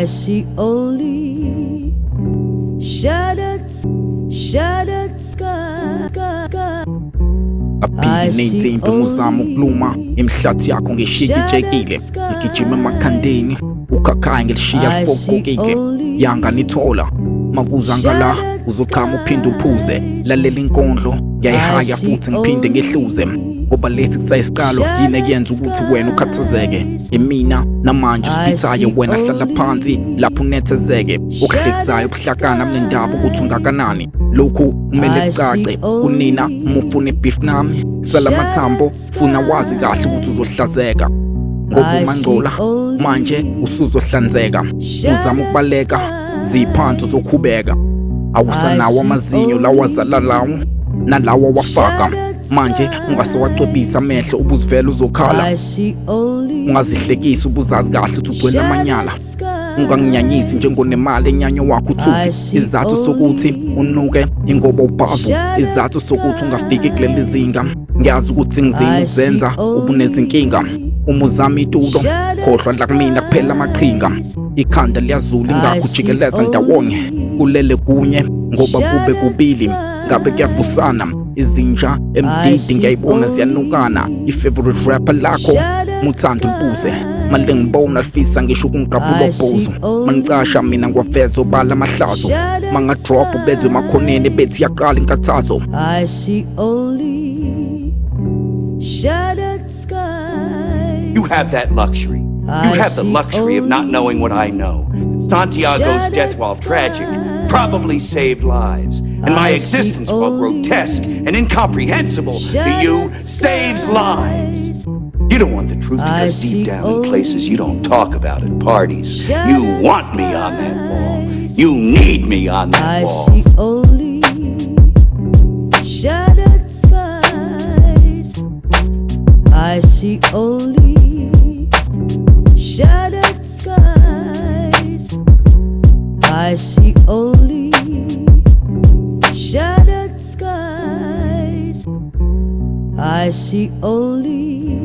I see only shattered sky. Aphinde ney'nsimbi ngizama ukuluma imihlathi yakho ngishikijekile ngigijima emakhandeni ukhakhaya ngilishiya fokukile yanga nithola makuza ngala uzochama uphinde uphuze lalela inkondlo ngiyayihaya futhi ngiphinde ngehluze ngoba lesi kusayisiqalo yini kuyenza ukuthi wena ukhathazeke imina namanje usibithayo wena hlala phansi lapho unethezeke okuhlekisayo kuhlakana mnendaba ukuthi ungakanani lokhu kumele kucace kunina umufuna beef nami salamathambo funa wazi kahle ukuthi uzohlazeka ngoba mangcola manje usuzohlanzeka uzama ukubaleka ziphansi uzokhubeka awusanawo amazinyo lawazala lawo nalawa wafaka manje ungasewacwebisa amehlo ubuzivela uzokhala ungazihlekisa ubuzazi kahle ukuthi ugcwele amanyala unganginyanyisi njengonemali enyanyo wakho uthuthi izathu sokuthi unuke ingoba ubhavu izathu sokuthi ungafiki kuleli zinga ngiyazi ukuthi ngizini ukuzenza ubunezinkinga uma uzama itulo khohlwa la kumina kuphela amaqhinga ikhanda liyazula ingakho ujikeleza ndawonye kulele kunye ngoba kube kubili ngabe kuyavusana izinja emdidi ngiyayibona ziyanukana i-favorite rapper lakho muthanda impuze manje ngibona lifisa ngisho ukungqabula obhozo manicasha mina ngwaveza obala amahlazo mangadrop bezwe emakhoneni bethi yaqala inkathazo. I see only shattered sky. You have that luxury. You have the luxury of not knowing what I know. That Santiago's death, while tragic, probably saved lives. And my existence, while grotesque and incomprehensible to you, saves lives. You don't want the truth because deep down in places you don't talk about at parties, you want me on that wall. You need me on that wall. I see only shattered skies. I see only shattered skies. I see only shattered skies. I see only